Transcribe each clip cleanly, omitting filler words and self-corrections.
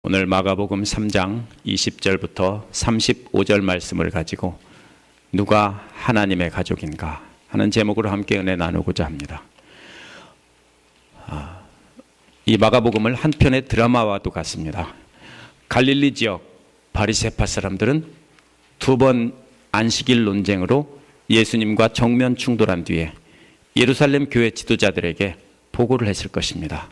오늘 마가복음 3장 20절부터 35절 말씀을 가지고 누가 하나님의 가족인가 하는 제목으로 함께 은혜 나누고자 합니다. 이 마가복음을 한 편의 드라마와도 같습니다. 갈릴리 지역 바리새파 사람들은 두 번 안식일 논쟁으로 예수님과 정면 충돌한 뒤에 예루살렘 교회 지도자들에게 보고를 했을 것입니다.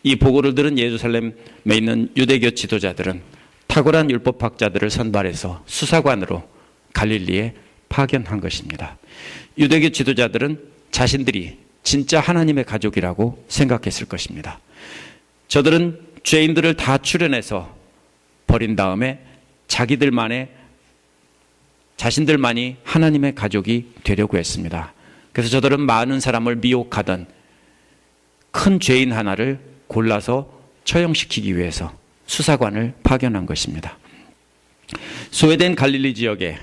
이 보고를 들은 예루살렘에 있는 유대교 지도자들은 탁월한 율법학자들을 선발해서 수사관으로 갈릴리에 파견한 것입니다. 유대교 지도자들은 자신들이 진짜 하나님의 가족이라고 생각했을 것입니다. 저들은 죄인들을 다 추려내서 버린 다음에 자신들만이 하나님의 가족이 되려고 했습니다. 그래서 저들은 많은 사람을 미혹하던 큰 죄인 하나를 골라서 처형시키기 위해서 수사관을 파견한 것입니다. 소외된 갈릴리 지역에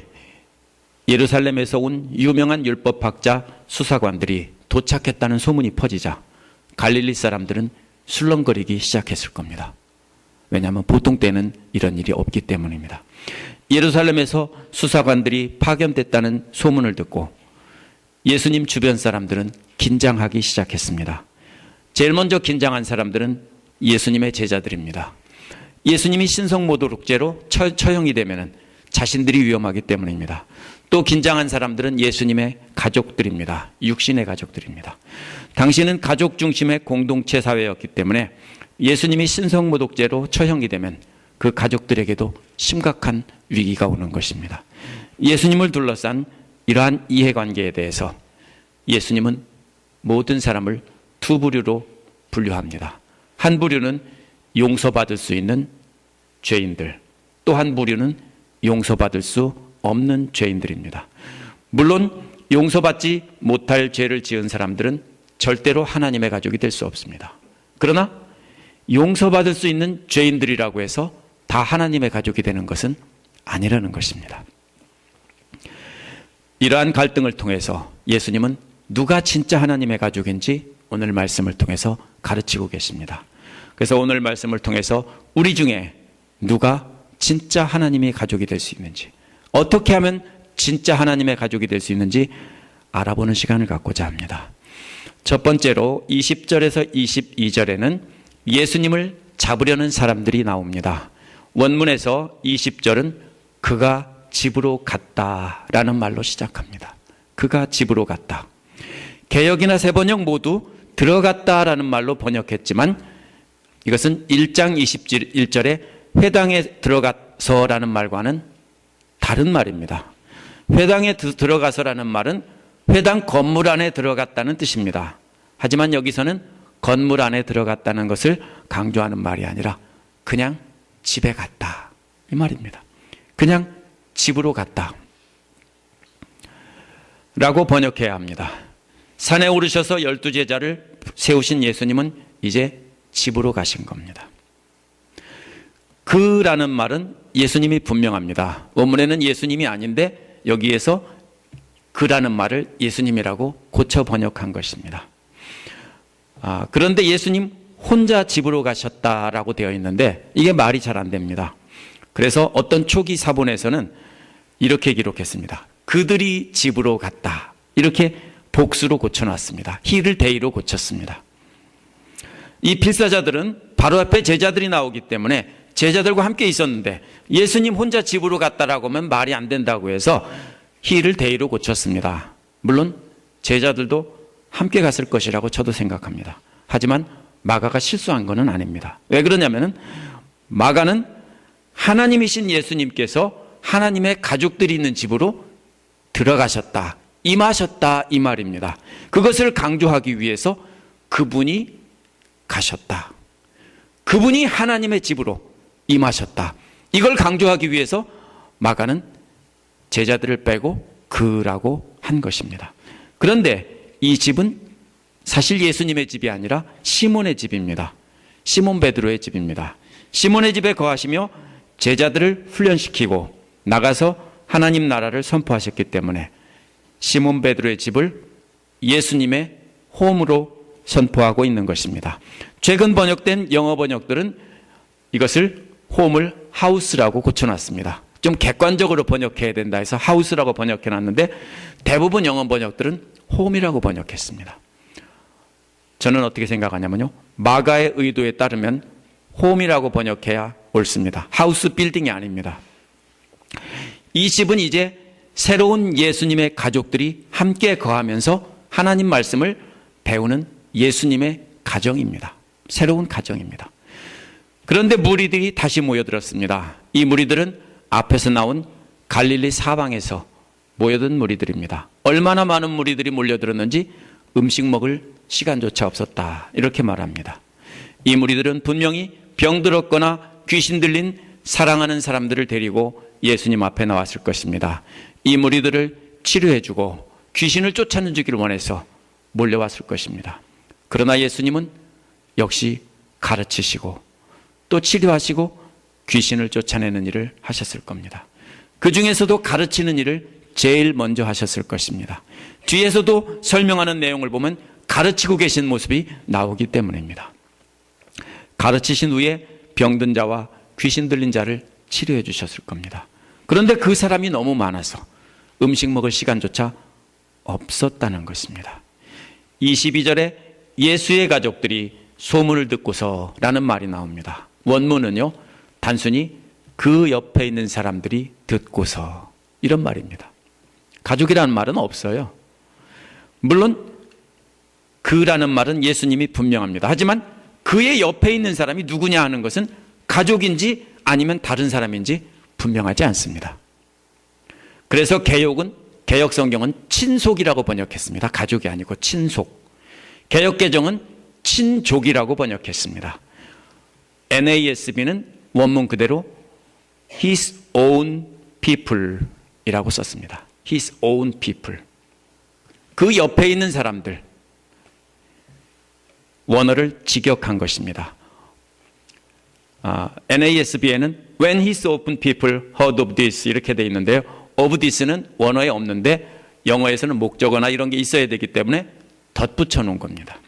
예루살렘에서 온 유명한 율법학자 수사관들이 도착했다는 소문이 퍼지자 갈릴리 사람들은 술렁거리기 시작했을 겁니다. 왜냐하면 보통 때는 이런 일이 없기 때문입니다. 예루살렘에서 수사관들이 파견됐다는 소문을 듣고 예수님 주변 사람들은 긴장하기 시작했습니다. 제일 먼저 긴장한 사람들은 예수님의 제자들입니다. 예수님이 신성모독죄로 처형이 되면 자신들이 위험하기 때문입니다. 또 긴장한 사람들은 예수님의 가족들입니다. 육신의 가족들입니다. 당시는 가족 중심의 공동체 사회였기 때문에 예수님이 신성모독죄로 처형이 되면 그 가족들에게도 심각한 위기가 오는 것입니다. 예수님을 둘러싼 이러한 이해관계에 대해서 예수님은 모든 사람을 두 부류로 분류합니다. 한 부류는 용서받을 수 있는 죄인들, 또 한 부류는 용서받을 수 없는 죄인들입니다. 물론 용서받지 못할 죄를 지은 사람들은 절대로 하나님의 가족이 될 수 없습니다. 그러나 용서받을 수 있는 죄인들이라고 해서 다 하나님의 가족이 되는 것은 아니라는 것입니다. 이러한 갈등을 통해서 예수님은 누가 진짜 하나님의 가족인지 오늘 말씀을 통해서 가르치고 계십니다. 그래서 오늘 말씀을 통해서 우리 중에 누가 진짜 하나님의 가족이 될 수 있는지, 어떻게 하면 진짜 하나님의 가족이 될 수 있는지 알아보는 시간을 갖고자 합니다. 첫 번째로 20절에서 22절에는 예수님을 잡으려는 사람들이 나옵니다. 원문에서 20절은 그가 집으로 갔다라는 말로 시작합니다. 그가 집으로 갔다. 개역이나 새번역 모두 들어갔다라는 말로 번역했지만 이것은 1장 21절에 회당에 들어가서라는 말과는 다른 말입니다. 회당에 들어가서라는 말은 회당 건물 안에 들어갔다는 뜻입니다. 하지만 여기서는 건물 안에 들어갔다는 것을 강조하는 말이 아니라 그냥 집에 갔다 이 말입니다. 그냥 집으로 갔다 라고 번역해야 합니다. 산에 오르셔서 12제자를 세우신 예수님은 이제 집으로 가신 겁니다. 그라는 말은 예수님이 분명합니다. 원문에는 예수님이 아닌데 여기에서 그라는 말을 예수님이라고 고쳐 번역한 것입니다. 그런데 예수님 혼자 집으로 가셨다라고 되어 있는데 이게 말이 잘 안 됩니다. 그래서 어떤 초기 사본에서는 이렇게 기록했습니다. 그들이 집으로 갔다. 이렇게 복수로 고쳐놨습니다. 히를 대의로 고쳤습니다. 이 필사자들은 바로 앞에 제자들이 나오기 때문에 제자들과 함께 있었는데 예수님 혼자 집으로 갔다라고 하면 말이 안 된다고 해서 히를 대의로 고쳤습니다. 물론 제자들도 함께 갔을 것이라고 저도 생각합니다. 하지만 마가가 실수한 것은 아닙니다. 왜 그러냐면은 마가는 하나님이신 예수님께서 하나님의 가족들이 있는 집으로 들어가셨다, 임하셨다 이 말입니다. 그것을 강조하기 위해서 그분이 가셨다. 그분이 하나님의 집으로 임하셨다. 이걸 강조하기 위해서 마가는 제자들을 빼고 그라고 한 것입니다. 그런데 이 집은 사실 예수님의 집이 아니라 시몬의 집입니다. 시몬 베드로의 집입니다. 시몬의 집에 거하시며 제자들을 훈련시키고 나가서 하나님 나라를 선포하셨기 때문에 시몬 베드로의 집을 예수님의 홈으로 선포하고 있는 것입니다. 최근 번역된 영어 번역들은 이것을 홈을 하우스라고 고쳐놨습니다. 좀 객관적으로 번역해야 된다 해서 하우스라고 번역해놨는데 대부분 영어 번역들은 홈이라고 번역했습니다. 저는 어떻게 생각하냐면요, 마가의 의도에 따르면 홈이라고 번역해야 옳습니다. 하우스 빌딩이 아닙니다. 이 집은 이제 새로운 예수님의 가족들이 함께 거하면서 하나님 말씀을 배우는 예수님의 가정입니다. 새로운 가정입니다. 그런데 무리들이 다시 모여들었습니다. 이 무리들은 앞에서 나온 갈릴리 사방에서 모여든 무리들입니다. 얼마나 많은 무리들이 몰려들었는지 음식 먹을 시간조차 없었다, 이렇게 말합니다. 이 무리들은 분명히 병들었거나 귀신 들린 사랑하는 사람들을 데리고 예수님 앞에 나왔을 것입니다. 이 무리들을 치료해주고 귀신을 쫓아내주기를 원해서 몰려왔을 것입니다. 그러나 예수님은 역시 가르치시고 또 치료하시고 귀신을 쫓아내는 일을 하셨을 겁니다. 그 중에서도 가르치는 일을 제일 먼저 하셨을 것입니다. 뒤에서도 설명하는 내용을 보면 가르치고 계신 모습이 나오기 때문입니다. 가르치신 후에 병든 자와 귀신 들린 자를 치료해 주셨을 겁니다. 그런데 그 사람이 너무 많아서 음식 먹을 시간조차 없었다는 것입니다. 22절에 예수의 가족들이 소문을 듣고서 라는 말이 나옵니다. 원문은요, 단순히 그 옆에 있는 사람들이 듣고서, 이런 말입니다. 가족이라는 말은 없어요. 물론 그라는 말은 예수님이 분명합니다. 하지만 그의 옆에 있는 사람이 누구냐 하는 것은 가족인지 아니면 다른 사람인지 분명하지 않습니다. 그래서 개역 성경은 친속이라고 번역했습니다. 가족이 아니고 친속. 개역 개정은 친족이라고 번역했습니다. NASB는 원문 그대로 His own people 이라고 썼습니다. His own people. 그 옆에 있는 사람들. 원어를 직역한 것입니다. NASB에는 When his own people heard of this 이렇게 되어 있는데요. of this는 원어에 없는데 영어에서는 목적어나 이런 게 있어야 되기 때문에 덧붙여 놓은 겁니다.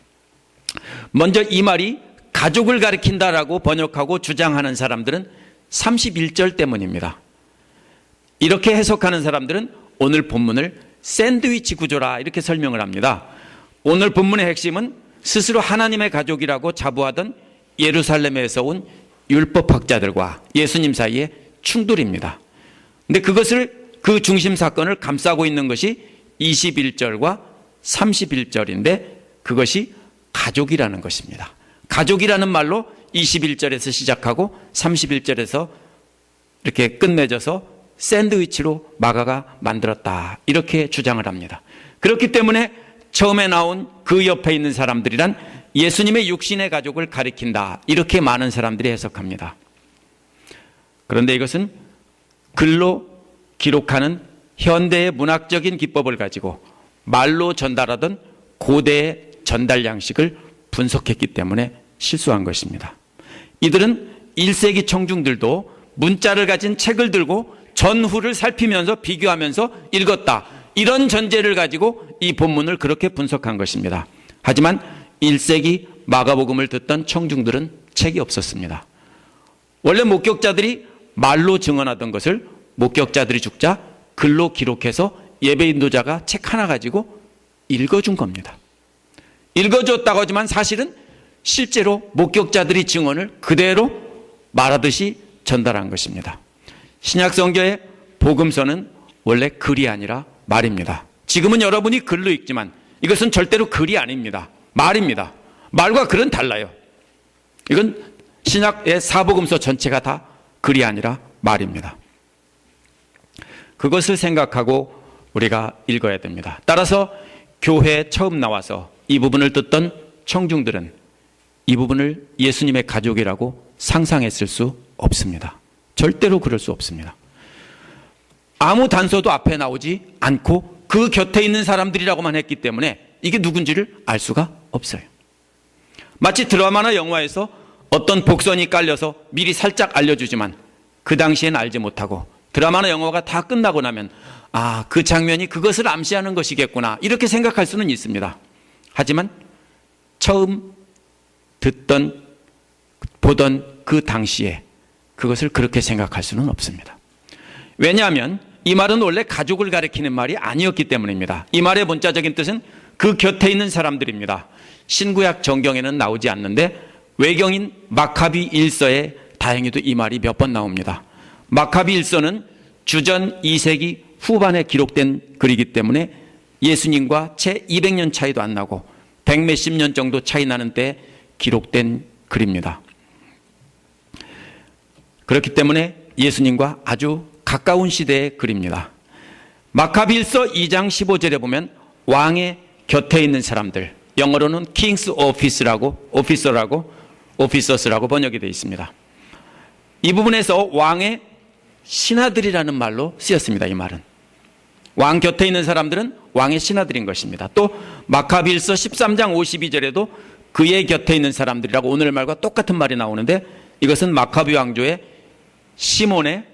먼저 이 말이 가족을 가리킨다라고 번역하고 주장하는 사람들은 31절 때문입니다. 이렇게 해석하는 사람들은 오늘 본문을 샌드위치 구조라 이렇게 설명을 합니다. 오늘 본문의 핵심은 스스로 하나님의 가족이라고 자부하던 예루살렘에서 온 율법학자들과 예수님 사이의 충돌입니다. 근데 그 중심 사건을 감싸고 있는 것이 21절과 31절인데 그것이 가족이라는 것입니다. 가족이라는 말로 21절에서 시작하고 31절에서 이렇게 끝맺어서 샌드위치로 마가가 만들었다, 이렇게 주장을 합니다. 그렇기 때문에 처음에 나온 그 옆에 있는 사람들이란 예수님의 육신의 가족을 가리킨다, 이렇게 많은 사람들이 해석합니다. 그런데 이것은 글로 기록하는 현대의 문학적인 기법을 가지고 말로 전달하던 고대의 전달 양식을 분석했기 때문에 실수한 것입니다. 이들은 1세기 청중들도 문자를 가진 책을 들고 전후를 살피면서 비교하면서 읽었다, 이런 전제를 가지고 이 본문을 그렇게 분석한 것입니다. 하지만 1세기 마가복음을 듣던 청중들은 책이 없었습니다. 원래 목격자들이 말로 증언하던 것을 목격자들이 죽자 글로 기록해서 예배 인도자가 책 하나 가지고 읽어준 겁니다. 읽어줬다고 하지만 사실은 실제로 목격자들이 증언을 그대로 말하듯이 전달한 것입니다. 신약 성경의 복음서는 원래 글이 아니라 말입니다. 지금은 여러분이 글로 읽지만 이것은 절대로 글이 아닙니다. 말입니다. 말과 글은 달라요. 이건 신약의 사복음서 전체가 다 글이 아니라 말입니다. 그것을 생각하고 우리가 읽어야 됩니다. 따라서 교회에 처음 나와서 이 부분을 듣던 청중들은 이 부분을 예수님의 가족이라고 상상했을 수 없습니다. 절대로 그럴 수 없습니다. 아무 단서도 앞에 나오지 않고 그 곁에 있는 사람들이라고만 했기 때문에 이게 누군지를 알 수가 없어요. 마치 드라마나 영화에서 어떤 복선이 깔려서 미리 살짝 알려주지만 그 당시엔 알지 못하고 드라마나 영화가 다 끝나고 나면 그 장면이 그것을 암시하는 것이겠구나, 이렇게 생각할 수는 있습니다. 하지만 처음 듣던 보던 그 당시에 그것을 그렇게 생각할 수는 없습니다. 왜냐하면 이 말은 원래 가족을 가리키는 말이 아니었기 때문입니다. 이 말의 문자적인 뜻은 그 곁에 있는 사람들입니다. 신구약 정경에는 나오지 않는데 외경인 마카비 1서에 다행히도 이 말이 몇 번 나옵니다. 마카비 1서는 주전 2세기 후반에 기록된 글이기 때문에 예수님과 채 200년 차이도 안 나고 100몇십 년 정도 차이 나는 때 기록된 글입니다. 그렇기 때문에 예수님과 아주 가까운 시대의 글입니다. 마카비 1서 2장 15절에 보면 왕의 곁에 있는 사람들, 영어로는 킹스 오피서스라고 번역이 되어 있습니다. 이 부분에서 왕의 신하들이라는 말로 쓰였습니다. 이 말은 왕 곁에 있는 사람들은 왕의 신하들인 것입니다. 또 마카비일서 13장 52절에도 그의 곁에 있는 사람들이라고 오늘 말과 똑같은 말이 나오는데 이것은 마카비 왕조의 시몬의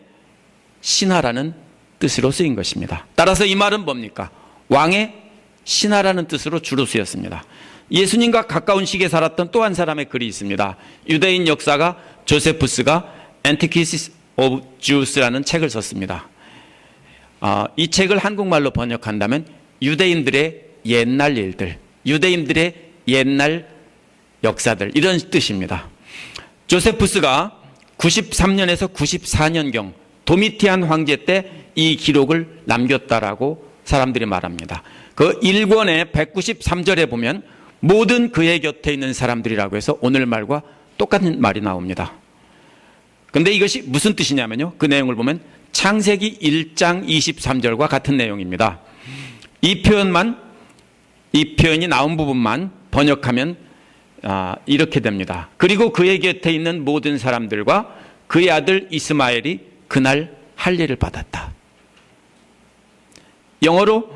신하라는 뜻으로 쓰인 것입니다. 따라서 이 말은 뭡니까? 왕의 신하라는 뜻으로 주로 쓰였습니다. 예수님과 가까운 시기에 살았던 또 한 사람의 글이 있습니다. 유대인 역사가 조세푸스가 Antiquities of Jews라는 책을 썼습니다. 이 책을 한국말로 번역한다면 유대인들의 옛날 일들, 유대인들의 옛날 역사들 이런 뜻입니다. 조세푸스가 93년에서 94년경 도미티안 황제 때 이 기록을 남겼다라고 사람들이 말합니다. 그 1권의 193절에 보면 모든 그의 곁에 있는 사람들이라고 해서 오늘 말과 똑같은 말이 나옵니다. 근데 이것이 무슨 뜻이냐면요. 그 내용을 보면 창세기 1장 23절과 같은 내용입니다. 이 표현이 나온 부분만 번역하면 이렇게 됩니다. 그리고 그의 곁에 있는 모든 사람들과 그의 아들 이스마엘이 그날 할례를 받았다. 영어로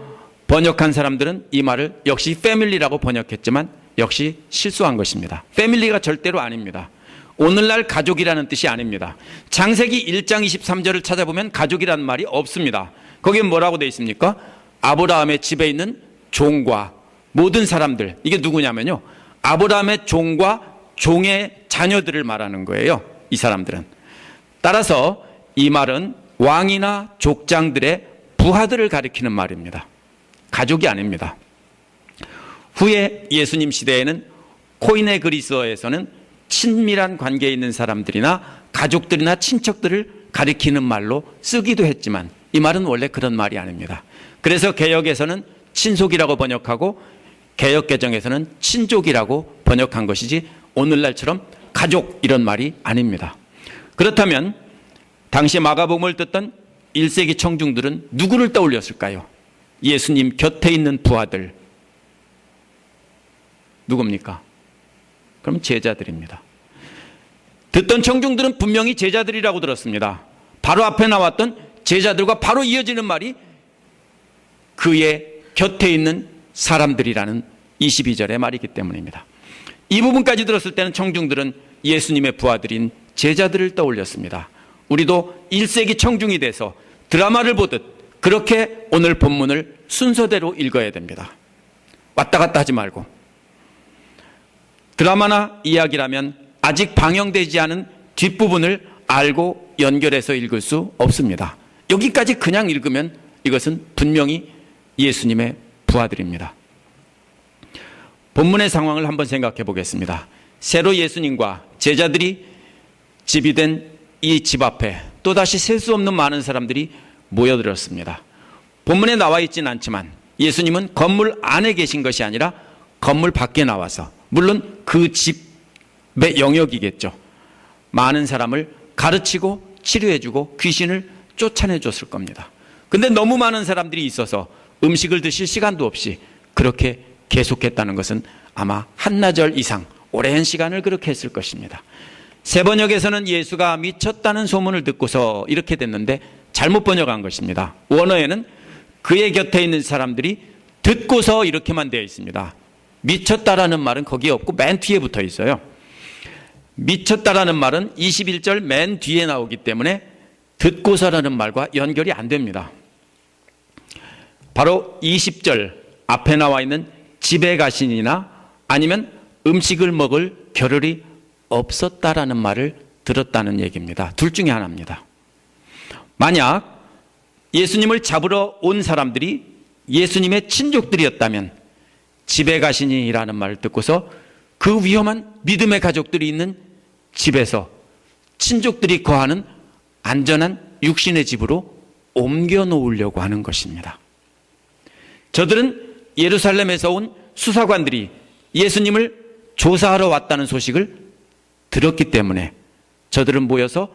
번역한 사람들은 이 말을 역시 패밀리라고 번역했지만 역시 실수한 것입니다. 패밀리가 절대로 아닙니다. 오늘날 가족이라는 뜻이 아닙니다. 창세기 1장 23절을 찾아보면 가족이라는 말이 없습니다. 거기에 뭐라고 되어 있습니까? 아브라함의 집에 있는 종과 모든 사람들, 이게 누구냐면요, 아브라함의 종과 종의 자녀들을 말하는 거예요. 이 사람들은. 따라서 이 말은 왕이나 족장들의 부하들을 가리키는 말입니다. 가족이 아닙니다. 후에 예수님 시대에는 코인의 그리스어에서는 친밀한 관계에 있는 사람들이나 가족들이나 친척들을 가리키는 말로 쓰기도 했지만 이 말은 원래 그런 말이 아닙니다. 그래서 개역에서는 친속이라고 번역하고 개역개정에서는 친족이라고 번역한 것이지 오늘날처럼 가족 이런 말이 아닙니다. 그렇다면 당시 마가복음을 듣던 1세기 청중들은 누구를 떠올렸을까요? 예수님 곁에 있는 부하들. 누굽니까? 그럼 제자들입니다. 듣던 청중들은 분명히 제자들이라고 들었습니다. 바로 앞에 나왔던 제자들과 바로 이어지는 말이 그의 곁에 있는 사람들이라는 22절의 말이기 때문입니다. 이 부분까지 들었을 때는 청중들은 예수님의 부하들인 제자들을 떠올렸습니다. 우리도 1세기 청중이 돼서 드라마를 보듯 그렇게 오늘 본문을 순서대로 읽어야 됩니다. 왔다 갔다 하지 말고. 드라마나 이야기라면 아직 방영되지 않은 뒷부분을 알고 연결해서 읽을 수 없습니다. 여기까지 그냥 읽으면 이것은 분명히 예수님의 부하들입니다. 본문의 상황을 한번 생각해 보겠습니다. 새로 예수님과 제자들이 집이 된 이 집 앞에 또다시 셀 수 없는 많은 사람들이 모여들었습니다. 본문에 나와 있지는 않지만 예수님은 건물 안에 계신 것이 아니라 건물 밖에 나와서, 물론 그 집의 영역이겠죠, 많은 사람을 가르치고 치료해주고 귀신을 쫓아내줬을 겁니다. 근데 너무 많은 사람들이 있어서 음식을 드실 시간도 없이 그렇게 계속했다는 것은 아마 한나절 이상 오랜 시간을 그렇게 했을 것입니다. 새 번역에서는 예수가 미쳤다는 소문을 듣고서 이렇게 됐는데 잘못 번역한 것입니다. 원어에는 그의 곁에 있는 사람들이 듣고서 이렇게만 되어 있습니다. 미쳤다라는 말은 거기에 없고 맨 뒤에 붙어 있어요. 미쳤다라는 말은 21절 맨 뒤에 나오기 때문에 듣고서라는 말과 연결이 안 됩니다. 바로 20절 앞에 나와 있는 집에 가시니나 아니면 음식을 먹을 겨를이 없었다라는 말을 들었다는 얘기입니다. 둘 중에 하나입니다. 만약 예수님을 잡으러 온 사람들이 예수님의 친족들이었다면 집에 가시니라는 말을 듣고서 그 위험한 믿음의 가족들이 있는 집에서 친족들이 거하는 안전한 육신의 집으로 옮겨 놓으려고 하는 것입니다. 저들은 예루살렘에서 온 수사관들이 예수님을 조사하러 왔다는 소식을 들었기 때문에 저들은 모여서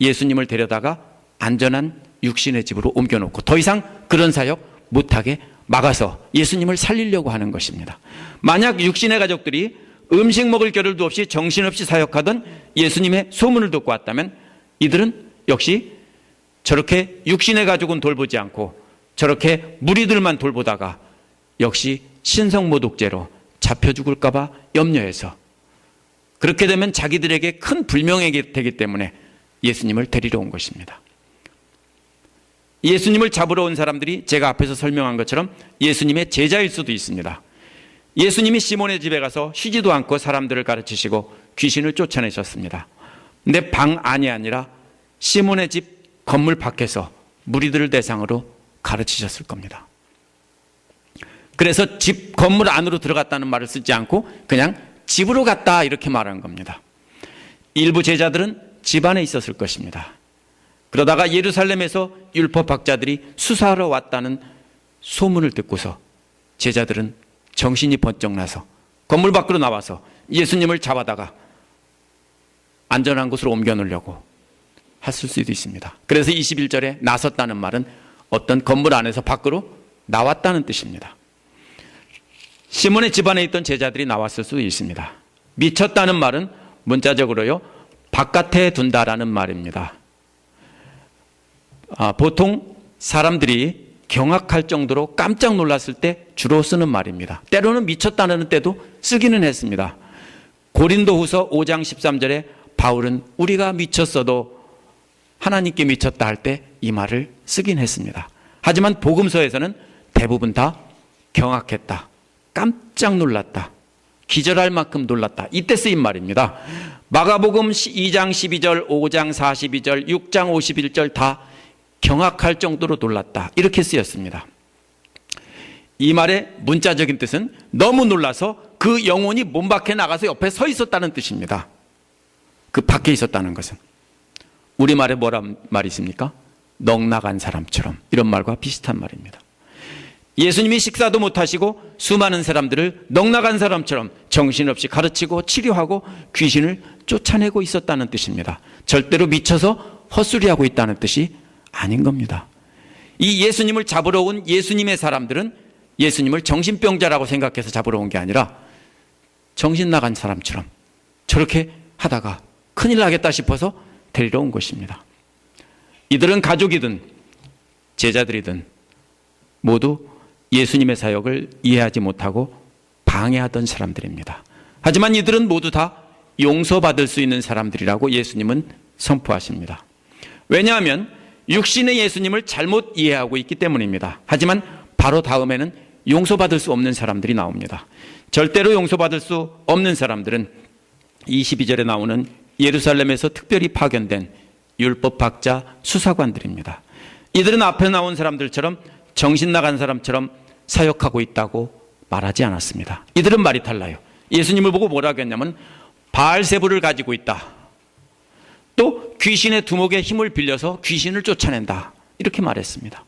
예수님을 데려다가 안전한 육신의 집으로 옮겨놓고 더 이상 그런 사역 못하게 막아서 예수님을 살리려고 하는 것입니다. 만약 육신의 가족들이 음식 먹을 겨를도 없이 정신없이 사역하던 예수님의 소문을 듣고 왔다면 이들은 역시 저렇게 육신의 가족은 돌보지 않고 저렇게 무리들만 돌보다가 역시 신성모독죄로 잡혀 죽을까 봐 염려해서 그렇게 되면 자기들에게 큰 불명예가 되기 때문에 예수님을 데리러 온 것입니다. 예수님을 잡으러 온 사람들이 제가 앞에서 설명한 것처럼 예수님의 제자일 수도 있습니다. 예수님이 시몬의 집에 가서 쉬지도 않고 사람들을 가르치시고 귀신을 쫓아내셨습니다. 근데 방 안이 아니라 시몬의 집 건물 밖에서 무리들을 대상으로 가르치셨을 겁니다. 그래서 집 건물 안으로 들어갔다는 말을 쓰지 않고 그냥 집으로 갔다 이렇게 말한 겁니다. 일부 제자들은 집 안에 있었을 것입니다. 그러다가 예루살렘에서 율법학자들이 수사하러 왔다는 소문을 듣고서 제자들은 정신이 번쩍 나서 건물 밖으로 나와서 예수님을 잡아다가 안전한 곳으로 옮겨 놓으려고 했을 수도 있습니다. 그래서 21절에 나섰다는 말은 어떤 건물 안에서 밖으로 나왔다는 뜻입니다. 시몬의 집안에 있던 제자들이 나왔을 수도 있습니다. 미쳤다는 말은 문자적으로요, 바깥에 둔다라는 말입니다. 보통 사람들이 경악할 정도로 깜짝 놀랐을 때 주로 쓰는 말입니다. 때로는 미쳤다는 때도 쓰기는 했습니다. 고린도후서 5장 13절에 바울은 우리가 미쳤어도 하나님께 미쳤다 할 때 이 말을 쓰긴 했습니다. 하지만 복음서에서는 대부분 다 경악했다, 깜짝 놀랐다, 기절할 만큼 놀랐다, 이때 쓰인 말입니다. 마가복음 2장 12절, 5장 42절, 6장 51절 다 경악할 정도로 놀랐다 이렇게 쓰였습니다. 이 말의 문자적인 뜻은 너무 놀라서 그 영혼이 몸 밖에 나가서 옆에 서 있었다는 뜻입니다. 그 밖에 있었다는 것은 우리말에 뭐란 말이 있습니까? 넋나간 사람처럼, 이런 말과 비슷한 말입니다. 예수님이 식사도 못하시고 수많은 사람들을 넋나간 사람처럼 정신없이 가르치고 치료하고 귀신을 쫓아내고 있었다는 뜻입니다. 절대로 미쳐서 헛소리하고 있다는 뜻이 아닌 겁니다. 이 예수님을 잡으러 온 예수님의 사람들은 예수님을 정신병자라고 생각해서 잡으러 온 게 아니라 정신 나간 사람처럼 저렇게 하다가 큰일 나겠다 싶어서 데리러 온 것입니다. 이들은 가족이든 제자들이든 모두 예수님의 사역을 이해하지 못하고 방해하던 사람들입니다. 하지만 이들은 모두 다 용서받을 수 있는 사람들이라고 예수님은 선포하십니다. 왜냐하면 육신의 예수님을 잘못 이해하고 있기 때문입니다. 하지만 바로 다음에는 용서받을 수 없는 사람들이 나옵니다. 절대로 용서받을 수 없는 사람들은 22절에 나오는 예루살렘에서 특별히 파견된 율법학자 수사관들입니다. 이들은 앞에 나온 사람들처럼 정신 나간 사람처럼 사역하고 있다고 말하지 않았습니다. 이들은 말이 달라요. 예수님을 보고 뭐라고 했냐면 바알세불을 가지고 있다, 또 귀신의 두목의 힘을 빌려서 귀신을 쫓아낸다, 이렇게 말했습니다.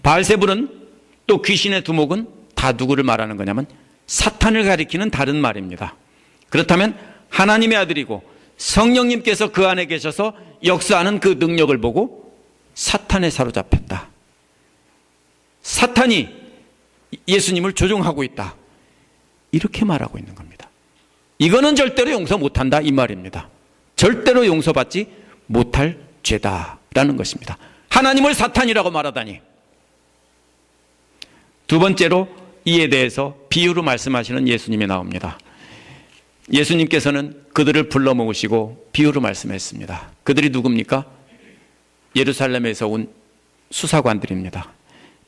바알세불은 또 귀신의 두목은 다 누구를 말하는 거냐면 사탄을 가리키는 다른 말입니다. 그렇다면 하나님의 아들이고 성령님께서 그 안에 계셔서 역사하는 그 능력을 보고 사탄에 사로잡혔다, 사탄이 예수님을 조종하고 있다, 이렇게 말하고 있는 겁니다. 이거는 절대로 용서 못한다 이 말입니다. 절대로 용서받지 못할 죄다라는 것입니다. 하나님을 사탄이라고 말하다니. 두 번째로 이에 대해서 비유로 말씀하시는 예수님이 나옵니다. 예수님께서는 그들을 불러 모으시고 비유로 말씀했습니다. 그들이 누굽니까? 예루살렘에서 온 수사관들입니다.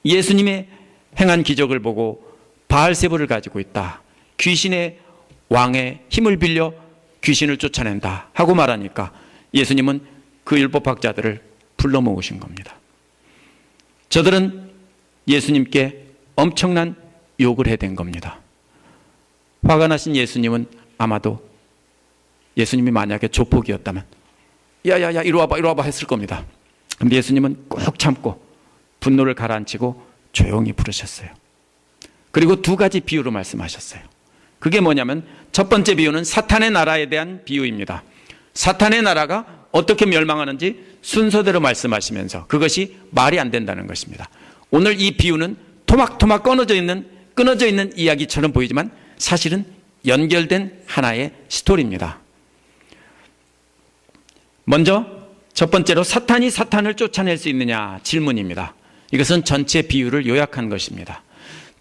예수님의 행한 기적을 보고 바알세불을 가지고 있다, 귀신의 왕의 힘을 빌려 귀신을 쫓아낸다 하고 말하니까 예수님은 그 율법학자들을 불러 모으신 겁니다. 저들은 예수님께 엄청난 욕을 해댄 겁니다. 화가 나신 예수님은 아마도 예수님이 만약에 조폭이었다면 야야야 이리 와봐 했을 겁니다. 그런데 예수님은 꾹 참고 분노를 가라앉히고 조용히 부르셨어요. 그리고 두 가지 비유로 말씀하셨어요. 그게 뭐냐면 첫 번째 비유는 사탄의 나라에 대한 비유입니다. 사탄의 나라가 어떻게 멸망하는지 순서대로 말씀하시면서 그것이 말이 안 된다는 것입니다. 오늘 이 비유는 토막토막 끊어져 있는 이야기처럼 보이지만 사실은 연결된 하나의 스토리입니다. 먼저 첫 번째로 사탄이 사탄을 쫓아낼 수 있느냐 질문입니다. 이것은 전체 비유를 요약한 것입니다.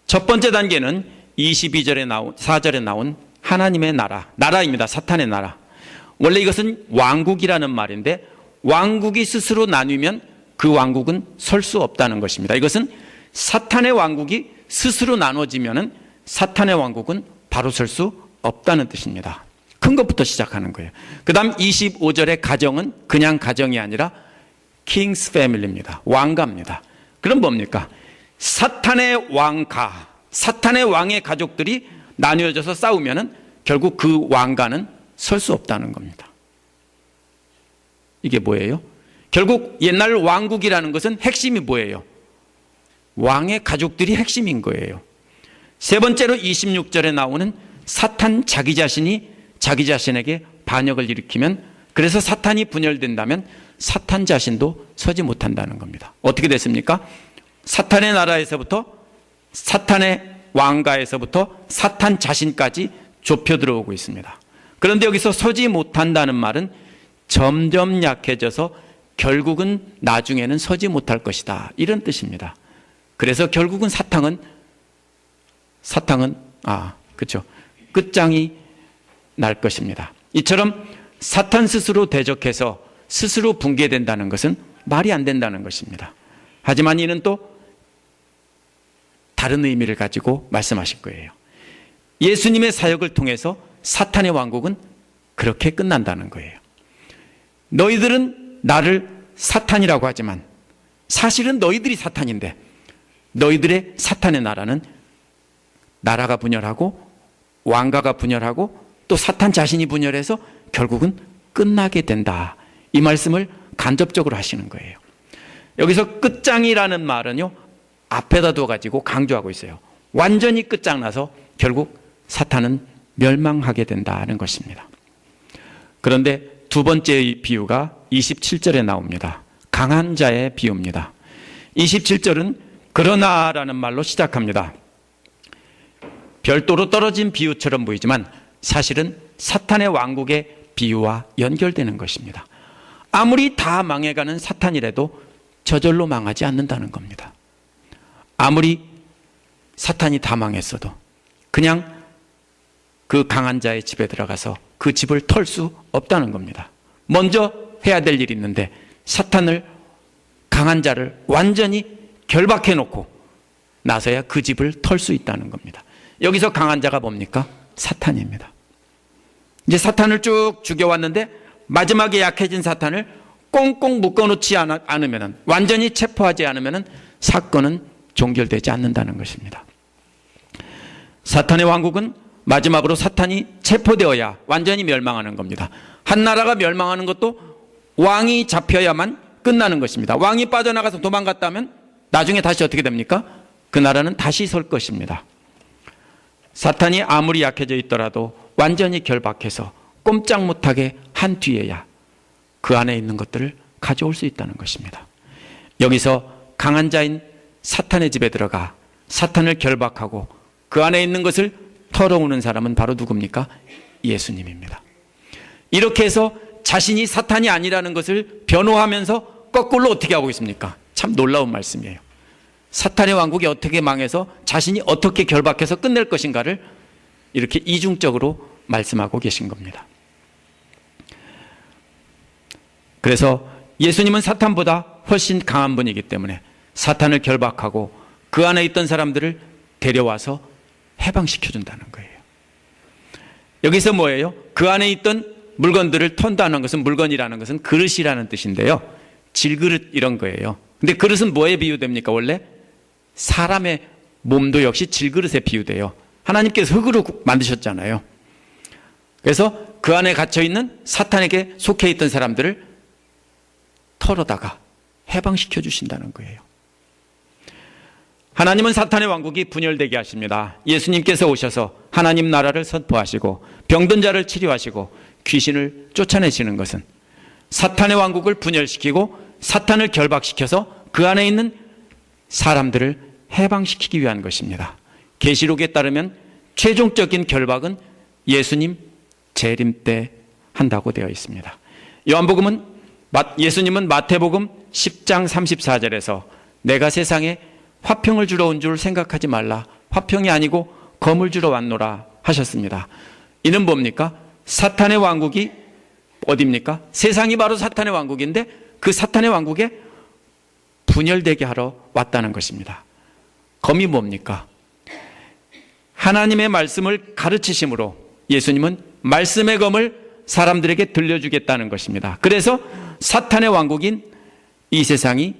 첫 번째 단계는 4절에 나온 하나님의 나라입니다. 사탄의 나라. 원래 이것은 왕국이라는 말인데 왕국이 스스로 나뉘면 그 왕국은 설 수 없다는 것입니다. 이것은 사탄의 왕국이 스스로 나눠지면은 사탄의 왕국은 바로 설 수 없다는 뜻입니다. 큰 것부터 시작하는 거예요. 그 다음 25절의 가정은 그냥 가정이 아니라 킹스 패밀리입니다. 왕가입니다. 그럼 뭡니까? 사탄의 왕가, 사탄의 왕의 가족들이 나뉘어져서 싸우면은 결국 그 왕가는 설 수 없다는 겁니다. 이게 뭐예요? 결국 옛날 왕국이라는 것은 핵심이 뭐예요? 왕의 가족들이 핵심인 거예요. 세 번째로 26절에 나오는 사탄 자기 자신이 자기 자신에게 반역을 일으키면 그래서 사탄이 분열된다면 사탄 자신도 서지 못한다는 겁니다. 어떻게 됐습니까? 사탄의 나라에서부터 사탄의 왕가에서부터 사탄 자신까지 좁혀 들어오고 있습니다. 그런데 여기서 서지 못한다는 말은 점점 약해져서 결국은 나중에는 서지 못할 것이다 이런 뜻입니다. 그래서 결국은 사탄은 그렇죠. 끝장이 날 것입니다. 이처럼 사탄 스스로 대적해서 스스로 붕괴된다는 것은 말이 안 된다는 것입니다. 하지만 이는 또 다른 의미를 가지고 말씀하실 거예요. 예수님의 사역을 통해서 사탄의 왕국은 그렇게 끝난다는 거예요. 너희들은 나를 사탄이라고 하지만 사실은 너희들이 사탄인데 너희들의 사탄의 나라가 분열하고 왕가가 분열하고 또 사탄 자신이 분열해서 결국은 끝나게 된다. 이 말씀을 간접적으로 하시는 거예요. 여기서 끝장이라는 말은요 앞에다 둬가지고 강조하고 있어요. 완전히 끝장나서 결국 사탄은 멸망하게 된다는 것입니다. 그런데 두 번째 비유가 27절에 나옵니다. 강한 자의 비유입니다. 27절은 그러나라는 말로 시작합니다. 별도로 떨어진 비유처럼 보이지만 사실은 사탄의 왕국의 비유와 연결되는 것입니다. 아무리 다 망해가는 사탄이라도 저절로 망하지 않는다는 겁니다. 아무리 사탄이 다 망했어도 그냥 그 강한 자의 집에 들어가서 그 집을 털 수 없다는 겁니다. 먼저 해야 될 일이 있는데 사탄을 강한 자를 완전히 결박해 놓고 나서야 그 집을 털 수 있다는 겁니다. 여기서 강한 자가 뭡니까? 사탄입니다. 이제 사탄을 쭉 죽여왔는데 마지막에 약해진 사탄을 꽁꽁 묶어놓지 않으면 완전히 체포하지 않으면 사건은 종결되지 않는다는 것입니다. 사탄의 왕국은 마지막으로 사탄이 체포되어야 완전히 멸망하는 겁니다. 한 나라가 멸망하는 것도 왕이 잡혀야만 끝나는 것입니다. 왕이 빠져나가서 도망갔다면 나중에 다시 어떻게 됩니까? 그 나라는 다시 설 것입니다. 사탄이 아무리 약해져 있더라도 완전히 결박해서 꼼짝 못하게 한 뒤에야 그 안에 있는 것들을 가져올 수 있다는 것입니다. 여기서 강한 자인 사탄의 집에 들어가 사탄을 결박하고 그 안에 있는 것을 털어오는 사람은 바로 누굽니까? 예수님입니다. 이렇게 해서 자신이 사탄이 아니라는 것을 변호하면서 거꾸로 어떻게 하고 있습니까? 참 놀라운 말씀이에요. 사탄의 왕국이 어떻게 망해서 자신이 어떻게 결박해서 끝낼 것인가를 이렇게 이중적으로 말씀하고 계신 겁니다. 그래서 예수님은 사탄보다 훨씬 강한 분이기 때문에 사탄을 결박하고 그 안에 있던 사람들을 데려와서 해방시켜준다는 거예요. 여기서 뭐예요? 그 안에 있던 물건들을 턴다는 것은, 물건이라는 것은 그릇이라는 뜻인데요. 질그릇 이런 거예요. 근데 그릇은 뭐에 비유됩니까? 원래 사람의 몸도 역시 질그릇에 비유돼요. 하나님께서 흙으로 만드셨잖아요. 그래서 그 안에 갇혀있는 사탄에게 속해 있던 사람들을 털어다가 해방시켜 주신다는 거예요. 하나님은 사탄의 왕국이 분열되게 하십니다. 예수님께서 오셔서 하나님 나라를 선포하시고 병든 자를 치료하시고 귀신을 쫓아내시는 것은 사탄의 왕국을 분열시키고 사탄을 결박시켜서 그 안에 있는 사람들을 해방시키기 위한 것입니다. 계시록에 따르면 최종적인 결박은 예수님 재림 때 한다고 되어 있습니다. 요한복음은 예수님은 마태복음 10장 34절에서 내가 세상에 화평을 주러 온 줄 생각하지 말라. 화평이 아니고 검을 주러 왔노라 하셨습니다. 이는 뭡니까? 사탄의 왕국이 어디입니까? 세상이 바로 사탄의 왕국인데 그 사탄의 왕국에 분열되게 하러 왔다는 것입니다. 검이 뭡니까? 하나님의 말씀을 가르치심으로 예수님은 말씀의 검을 사람들에게 들려주겠다는 것입니다. 그래서 사탄의 왕국인 이 세상이,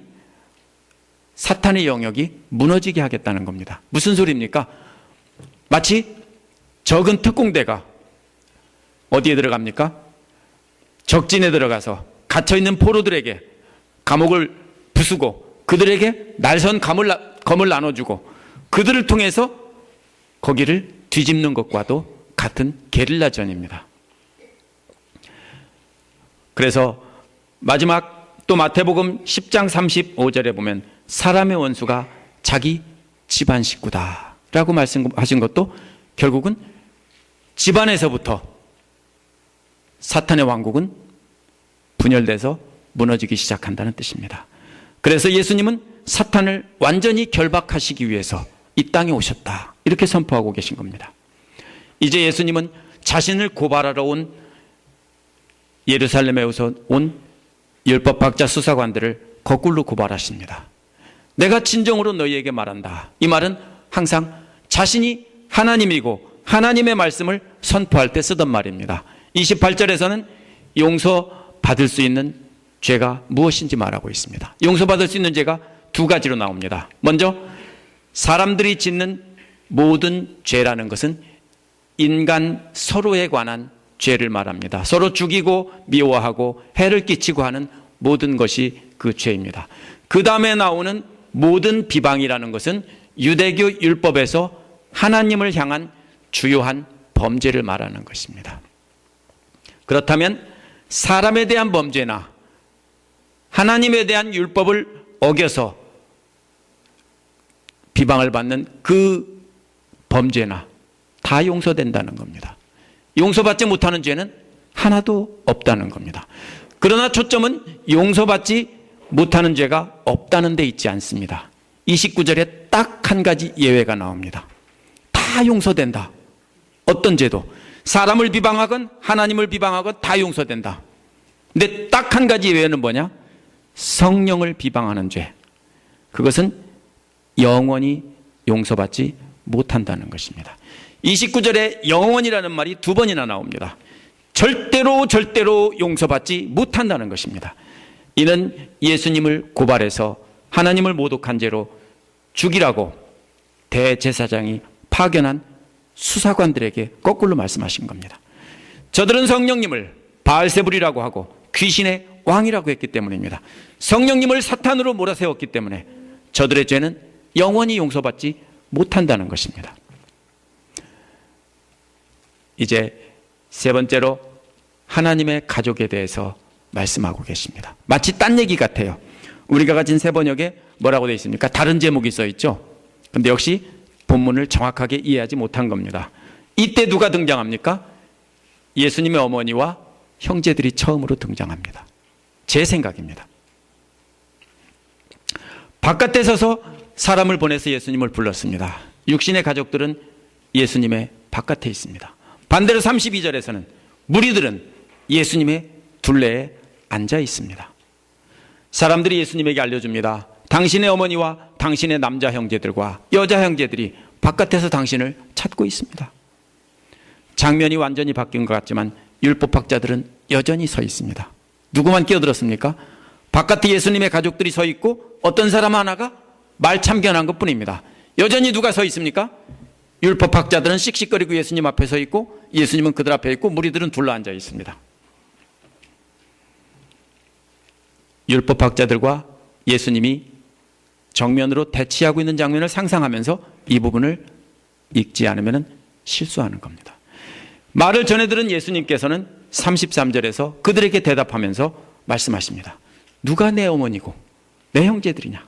사탄의 영역이 무너지게 하겠다는 겁니다. 무슨 소리입니까? 마치 적은 특공대가 어디에 들어갑니까? 적진에 들어가서 갇혀있는 포로들에게 감옥을 부수고 그들에게 날선 검을 나눠주고 그들을 통해서 거기를 뒤집는 것과도 같은 게릴라전입니다. 그래서 마지막 또 마태복음 10장 35절에 보면 사람의 원수가 자기 집안 식구다 라고 말씀하신 것도 결국은 집안에서부터 사탄의 왕국은 분열돼서 무너지기 시작한다는 뜻입니다. 그래서 예수님은 사탄을 완전히 결박하시기 위해서 이 땅에 오셨다 이렇게 선포하고 계신 겁니다. 이제 예수님은 자신을 고발하러 온 예루살렘에서 온 율법학자 수사관들을 거꾸로 고발하십니다. 내가 진정으로 너희에게 말한다. 이 말은 항상 자신이 하나님이고 하나님의 말씀을 선포할 때 쓰던 말입니다. 28절에서는 용서받을 수 있는 죄가 무엇인지 말하고 있습니다. 용서받을 수 있는 죄가 두 가지로 나옵니다. 먼저 사람들이 짓는 모든 죄라는 것은 인간 서로에 관한 죄를 말합니다. 서로 죽이고 미워하고 해를 끼치고 하는 모든 것이 그 죄입니다. 그 다음에 나오는 모든 비방이라는 것은 유대교 율법에서 하나님을 향한 주요한 범죄를 말하는 것입니다. 그렇다면 사람에 대한 범죄나 하나님에 대한 율법을 어겨서 비방을 받는 그 범죄나 다 용서된다는 겁니다. 용서받지 못하는 죄는 하나도 없다는 겁니다. 그러나 초점은 용서받지 못하는 죄가 없다는 데 있지 않습니다. 29절에 딱 한 가지 예외가 나옵니다. 다 용서된다. 어떤 죄도 사람을 비방하건 하나님을 비방하건 다 용서된다. 근데 딱 한 가지 예외는 뭐냐? 성령을 비방하는 죄. 그것은 영원히 용서받지 못한다는 것입니다. 29절에 영원이라는 말이 두 번이나 나옵니다. 절대로 용서받지 못한다는 것입니다. 이는 예수님을 고발해서 하나님을 모독한 죄로 죽이라고 대제사장이 파견한 수사관들에게 거꾸로 말씀하신 겁니다. 저들은 성령님을 바알세불이라고 하고 귀신의 왕이라고 했기 때문입니다. 성령님을 사탄으로 몰아세웠기 때문에 저들의 죄는 영원히 용서받지 못한다는 것입니다. 이제 세 번째로 하나님의 가족에 대해서 말씀하고 계십니다. 마치 딴 얘기 같아요. 우리가 가진 세 번역에 뭐라고 되어 있습니까? 다른 제목이 써 있죠. 근데 역시 본문을 정확하게 이해하지 못한 겁니다. 이때 누가 등장합니까? 예수님의 어머니와 형제들이 처음으로 등장합니다. 제 생각입니다. 바깥에 서서 사람을 보내서 예수님을 불렀습니다. 육신의 가족들은 예수님의 바깥에 있습니다. 반대로 32절에서는 무리들은 예수님의 둘레에 앉아 있습니다. 사람들이 예수님에게 알려줍니다. 당신의 어머니와 당신의 남자 형제들과 여자 형제들이 바깥에서 당신을 찾고 있습니다. 장면이 완전히 바뀐 것 같지만 율법학자들은 여전히 서 있습니다. 누구만 끼어들었습니까? 바깥에 예수님의 가족들이 서 있고 어떤 사람 하나가 말 참견한 것뿐입니다. 여전히 누가 서 있습니까? 율법학자들은 씩씩거리고 예수님 앞에 서 있고 예수님은 그들 앞에 있고 무리들은 둘러앉아 있습니다. 율법학자들과 예수님이 정면으로 대치하고 있는 장면을 상상하면서 이 부분을 읽지 않으면 실수하는 겁니다. 말을 전해들은 예수님께서는 33절에서 그들에게 대답하면서 말씀하십니다. 누가 내 어머니고 내 형제들이냐?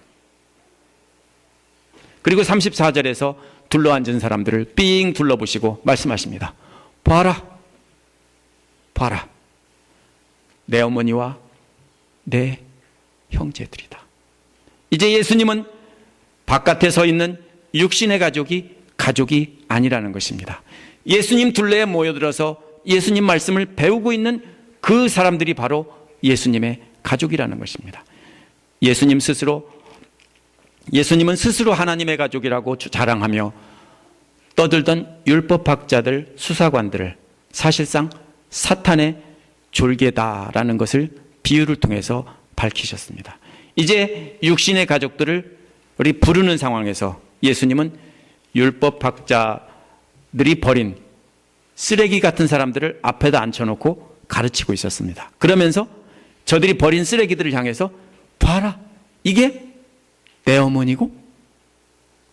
그리고 34절에서 둘러앉은 사람들을 삥 둘러보시고 말씀하십니다. 봐라, 봐라. 내 어머니와 내 형제들이다. 이제 예수님은 바깥에 서 있는 육신의 가족이 아니라는 것입니다. 예수님 둘레에 모여들어서 예수님 말씀을 배우고 있는 그 사람들이 바로 예수님의 가족이라는 것입니다. 예수님은 스스로 하나님의 가족이라고 자랑하며 떠들던 율법학자들, 수사관들을 사실상 사탄의 졸개다라는 것을 비유를 통해서 밝히셨습니다. 이제 육신의 가족들을 우리 부르는 상황에서 예수님은 율법학자들이 버린 쓰레기 같은 사람들을 앞에다 앉혀놓고 가르치고 있었습니다. 그러면서 저들이 버린 쓰레기들을 향해서 봐라, 이게 내 어머니고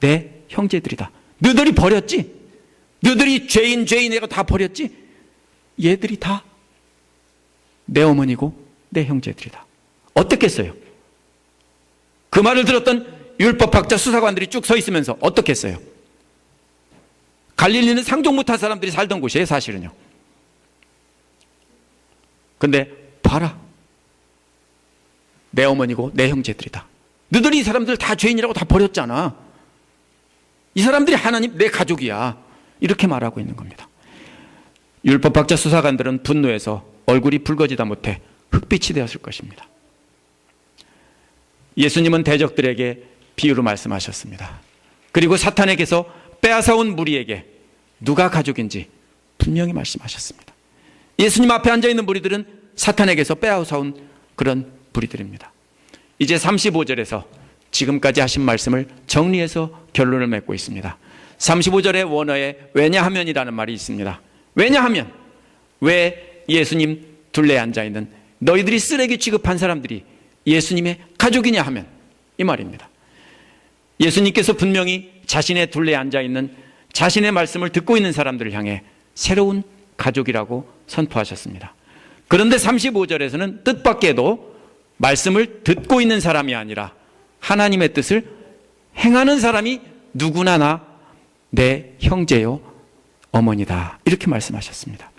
내 형제들이다. 너희들이 버렸지? 너희들이 죄인 애가 다 버렸지? 얘들이 다 내 어머니고 내 형제들이다. 어떻겠어요? 그 말을 들었던 율법학자 수사관들이 쭉 서 있으면서 어떻겠어요? 갈릴리는 상종 못한 사람들이 살던 곳이에요, 사실은요. 근데 봐라, 내 어머니고 내 형제들이다. 너희들이 이 사람들 다 죄인이라고 다 버렸잖아. 이 사람들이 하나님 내 가족이야. 이렇게 말하고 있는 겁니다. 율법학자 수사관들은 분노해서 얼굴이 붉어지다 못해 흑빛이 되었을 것입니다. 예수님은 대적들에게 비유로 말씀하셨습니다. 그리고 사탄에게서 빼앗아온 무리에게 누가 가족인지 분명히 말씀하셨습니다. 예수님 앞에 앉아있는 무리들은 사탄에게서 빼앗아온 그런 무리들입니다. 이제 35절에서 지금까지 하신 말씀을 정리해서 결론을 맺고 있습니다. 35절의 원어에 왜냐하면이라는 말이 있습니다. 왜냐하면, 왜 예수님 둘레에 앉아있는 너희들이 쓰레기 취급한 사람들이 예수님의 가족이냐 하면 이 말입니다. 예수님께서 분명히 자신의 둘레에 앉아있는 자신의 말씀을 듣고 있는 사람들을 향해 새로운 가족이라고 선포하셨습니다. 그런데 35절에서는 뜻밖에도 말씀을 듣고 있는 사람이 아니라 하나님의 뜻을 행하는 사람이 누구나 나 내 형제요 어머니다, 이렇게 말씀하셨습니다.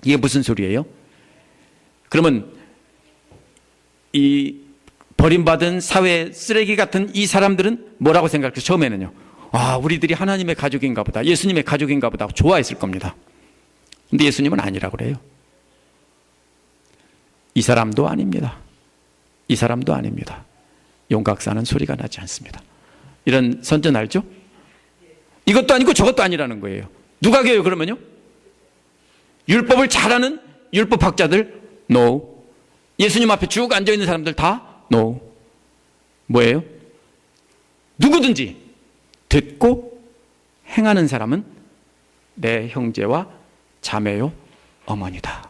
이게 무슨 소리예요? 그러면 이 버림받은 사회 쓰레기 같은 이 사람들은 뭐라고 생각해요? 처음에는요, 우리들이 하나님의 가족인가 보다, 예수님의 가족인가 보다 좋아했을 겁니다. 근데 예수님은 아니라고 그래요. 이 사람도 아닙니다. 이 사람도 아닙니다. 용각사는 소리가 나지 않습니다. 이런 선전 알죠? 이것도 아니고 저것도 아니라는 거예요. 누가 그래요 그러면요? 율법을 잘하는 율법학자들? No. 예수님 앞에 쭉 앉아있는 사람들 다? No. 뭐예요? 누구든지 듣고 행하는 사람은 내 형제와 자매요 어머니다.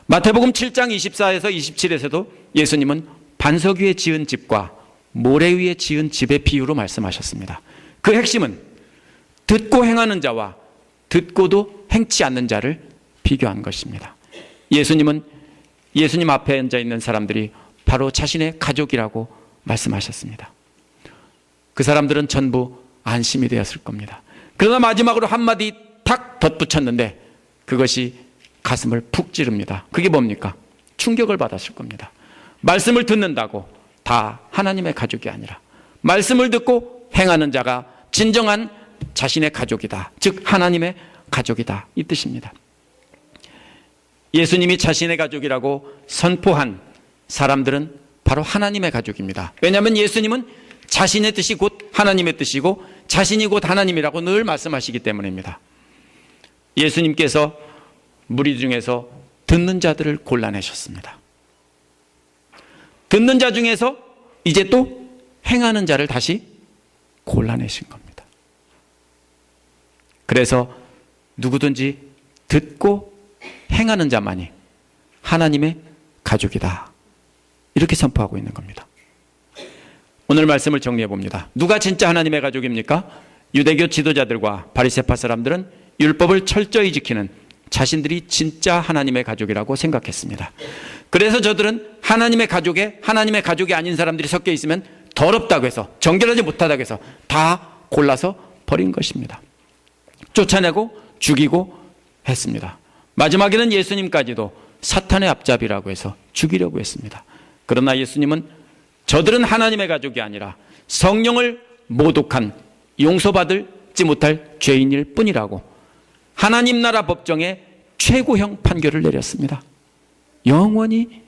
마태복음 7장 24에서 27에서도 예수님은 반석 위에 지은 집과 모래 위에 지은 집의 비유로 말씀하셨습니다. 그 핵심은 듣고 행하는 자와 듣고도 행치 않는 자를 비교한 것입니다. 예수님은 예수님 앞에 앉아 있는 사람들이 바로 자신의 가족이라고 말씀하셨습니다. 그 사람들은 전부 안심이 되었을 겁니다. 그러나 마지막으로 한마디 탁 덧붙였는데 그것이 가슴을 푹 찌릅니다. 그게 뭡니까? 충격을 받았을 겁니다. 말씀을 듣는다고 다 하나님의 가족이 아니라 말씀을 듣고 행하는 자가 진정한 자신의 가족이다. 즉 하나님의 가족이다, 이 뜻입니다. 예수님이 자신의 가족이라고 선포한 사람들은 바로 하나님의 가족입니다. 왜냐하면 예수님은 자신의 뜻이 곧 하나님의 뜻이고 자신이 곧 하나님이라고 늘 말씀하시기 때문입니다. 예수님께서 무리 중에서 듣는 자들을 골라내셨습니다. 듣는 자 중에서 이제 또 행하는 자를 다시 골라내신 겁니다. 그래서 누구든지 듣고 행하는 자만이 하나님의 가족이다. 이렇게 선포하고 있는 겁니다. 오늘 말씀을 정리해 봅니다. 누가 진짜 하나님의 가족입니까? 유대교 지도자들과 바리새파 사람들은 율법을 철저히 지키는 자신들이 진짜 하나님의 가족이라고 생각했습니다. 그래서 저들은 하나님의 가족에 하나님의 가족이 아닌 사람들이 섞여 있으면 더럽다고 해서, 정결하지 못하다고 해서 다 골라서 버린 것입니다. 쫓아내고 죽이고 했습니다. 마지막에는 예수님까지도 사탄의 앞잡이라고 해서 죽이려고 했습니다. 그러나 예수님은 저들은 하나님의 가족이 아니라 성령을 모독한 용서받지 못할 죄인일 뿐이라고 하나님 나라 법정에 최고형 판결을 내렸습니다. 영원히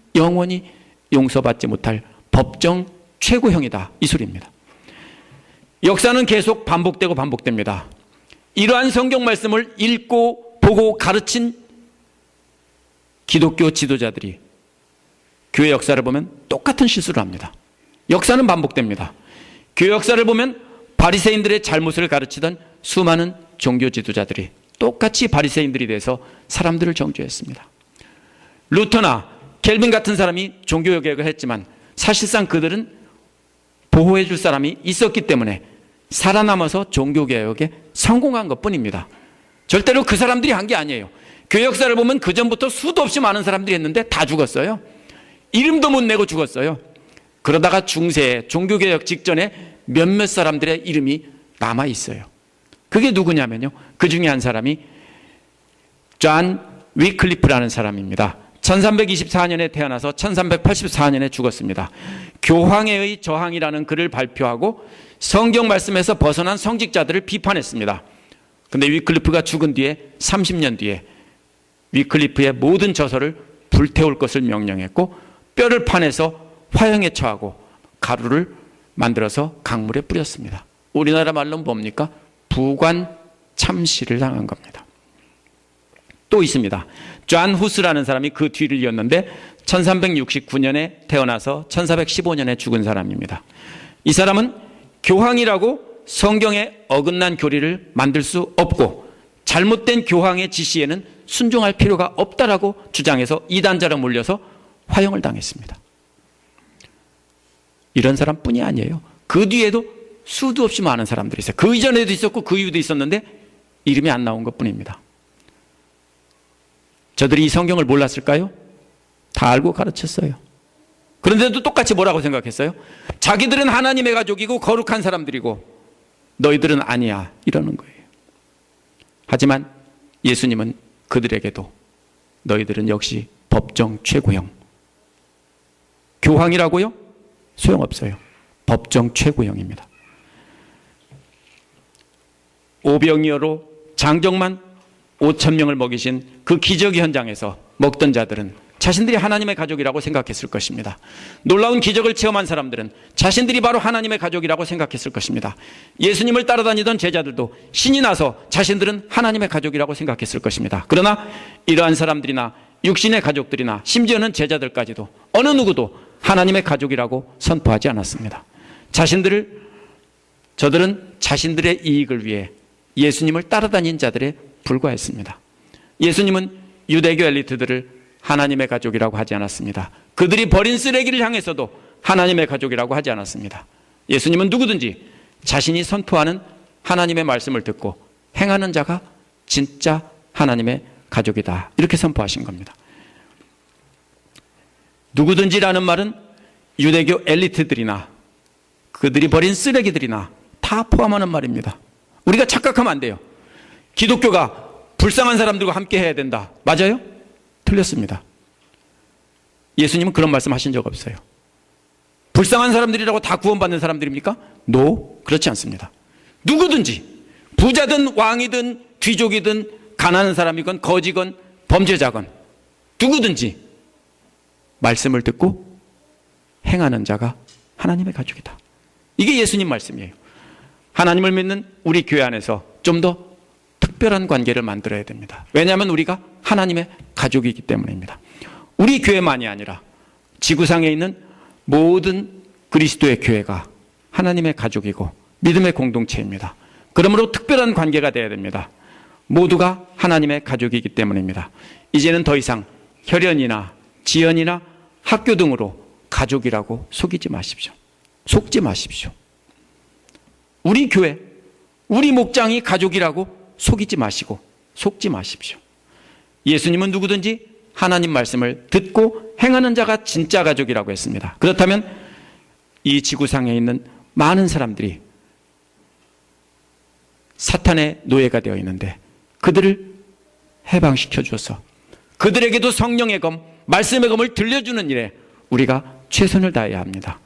용서받지 못할 법정 최고형이다, 이 소리입니다. 역사는 계속 반복되고 반복됩니다. 이러한 성경 말씀을 읽고 보고 가르친 기독교 지도자들이 교회 역사를 보면 똑같은 실수를 합니다. 역사는 반복됩니다. 교회 역사를 보면 바리새인들의 잘못을 가르치던 수많은 종교 지도자들이 똑같이 바리새인들이 돼서 사람들을 정죄했습니다. 루터나 켈빈 같은 사람이 종교개혁을 했지만 사실상 그들은 보호해 줄 사람이 있었기 때문에 살아남아서 종교개혁에 성공한 것뿐입니다. 절대로 그 사람들이 한 게 아니에요. 교회 역사를 보면 그전부터 수도 없이 많은 사람들이 했는데 다 죽었어요. 이름도 못 내고 죽었어요. 그러다가 중세에 종교개혁 직전에 몇몇 사람들의 이름이 남아있어요. 그게 누구냐면요, 그 중에 한 사람이 존 위클리프라는 사람입니다. 1324년에 태어나서 1384년에 죽었습니다. 교황의 저항이라는 글을 발표하고 성경 말씀에서 벗어난 성직자들을 비판했습니다. 근데 위클리프가 죽은 뒤에 30년 뒤에 위클리프의 모든 저서를 불태울 것을 명령했고 뼈를 파내서 화형에 처하고 가루를 만들어서 강물에 뿌렸습니다. 우리나라 말로는 뭡니까? 부관 참시를 당한 겁니다. 또 있습니다. 존 후스라는 사람이 그 뒤를 이었는데 1369년에 태어나서 1415년에 죽은 사람입니다. 이 사람은 교황이라고 성경에 어긋난 교리를 만들 수 없고 잘못된 교황의 지시에는 순종할 필요가 없다라고 주장해서 이단자로 몰려서 화형을 당했습니다. 이런 사람뿐이 아니에요. 그 뒤에도 수도 없이 많은 사람들이 있어요. 그 이전에도 있었고 그 이후도 있었는데 이름이 안 나온 것뿐입니다. 저들이 이 성경을 몰랐을까요? 다 알고 가르쳤어요. 그런데도 똑같이 뭐라고 생각했어요? 자기들은 하나님의 가족이고 거룩한 사람들이고 너희들은 아니야, 이러는 거예요. 하지만 예수님은 그들에게도 너희들은 역시 법정 최고형, 교황이라고요? 소용없어요. 법정 최고형입니다. 오병이어로 장정만 5,000명을 먹이신 그 기적의 현장에서 먹던 자들은 자신들이 하나님의 가족이라고 생각했을 것입니다. 놀라운 기적을 체험한 사람들은 자신들이 바로 하나님의 가족이라고 생각했을 것입니다. 예수님을 따라다니던 제자들도 신이 나서 자신들은 하나님의 가족이라고 생각했을 것입니다. 그러나 이러한 사람들이나 육신의 가족들이나 심지어는 제자들까지도 어느 누구도 하나님의 가족이라고 선포하지 않았습니다. 저들은 자신들의 이익을 위해 예수님을 따라다닌 자들에 불과했습니다. 예수님은 유대교 엘리트들을 하나님의 가족이라고 하지 않았습니다. 그들이 버린 쓰레기를 향해서도 하나님의 가족이라고 하지 않았습니다. 예수님은 누구든지 자신이 선포하는 하나님의 말씀을 듣고 행하는 자가 진짜 하나님의 가족이다, 이렇게 선포하신 겁니다. 누구든지라는 말은 유대교 엘리트들이나 그들이 버린 쓰레기들이나 다 포함하는 말입니다. 우리가 착각하면 안 돼요. 기독교가 불쌍한 사람들과 함께 해야 된다. 맞아요? 틀렸습니다. 예수님은 그런 말씀 하신 적 없어요. 불쌍한 사람들이라고 다 구원받는 사람들입니까? No, 그렇지 않습니다. 누구든지 부자든 왕이든 귀족이든 가난한 사람이건 거지건 범죄자건 누구든지 말씀을 듣고 행하는 자가 하나님의 가족이다. 이게 예수님 말씀이에요. 하나님을 믿는 우리 교회 안에서 좀 더 특별한 관계를 만들어야 됩니다. 왜냐하면 우리가 하나님의 가족이기 때문입니다. 우리 교회만이 아니라 지구상에 있는 모든 그리스도의 교회가 하나님의 가족이고 믿음의 공동체입니다. 그러므로 특별한 관계가 되어야 됩니다. 모두가 하나님의 가족이기 때문입니다. 이제는 더 이상 혈연이나 지연이나 학교 등으로 가족이라고 속이지 마십시오. 속지 마십시오. 우리 교회, 우리 목장이 가족이라고 속이지 마시고 속지 마십시오. 예수님은 누구든지 하나님 말씀을 듣고 행하는 자가 진짜 가족이라고 했습니다. 그렇다면 이 지구상에 있는 많은 사람들이 사탄의 노예가 되어 있는데 그들을 해방시켜 주어서 그들에게도 성령의 검, 말씀의 검을 들려주는 일에 우리가 최선을 다해야 합니다.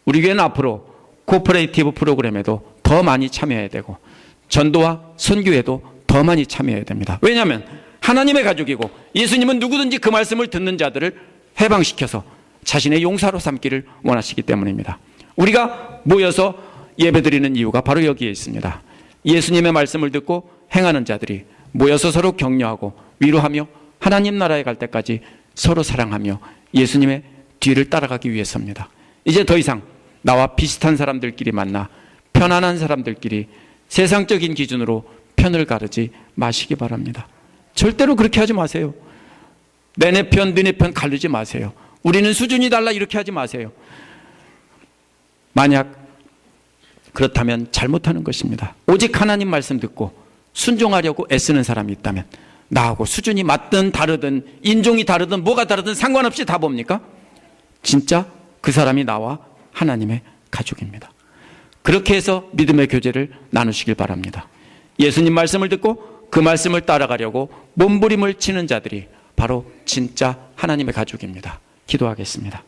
우리 교회는 앞으로 코퍼레이티브 프로그램에도 더 많이 참여해야 되고 전도와 선교에도 더 많이 참여해야 됩니다. 왜냐하면 하나님의 가족이고 예수님은 누구든지 그 말씀을 듣는 자들을 해방시켜서 자신의 용사로 삼기를 원하시기 때문입니다. 우리가 모여서 예배드리는 이유가 바로 여기에 있습니다. 예수님의 말씀을 듣고 행하는 자들이 모여서 서로 격려하고 위로하며 하나님 나라에 갈 때까지 서로 사랑하며 예수님의 뒤를 따라가기 위해서입니다. 이제 더 이상 나와 비슷한 사람들끼리 만나 편안한 사람들끼리 세상적인 기준으로 편을 가르지 마시기 바랍니다. 절대로 그렇게 하지 마세요. 내 편, 너네 편 가르지 마세요. 우리는 수준이 달라 이렇게 하지 마세요. 만약 그렇다면 잘못하는 것입니다. 오직 하나님 말씀 듣고 순종하려고 애쓰는 사람이 있다면 나하고 수준이 맞든 다르든 인종이 다르든 뭐가 다르든 상관없이 다 뭡니까? 진짜 그 사람이 나와 하나님의 가족입니다. 그렇게 해서 믿음의 교제를 나누시길 바랍니다. 예수님 말씀을 듣고 그 말씀을 따라가려고 몸부림을 치는 자들이 바로 진짜 하나님의 가족입니다. 기도하겠습니다.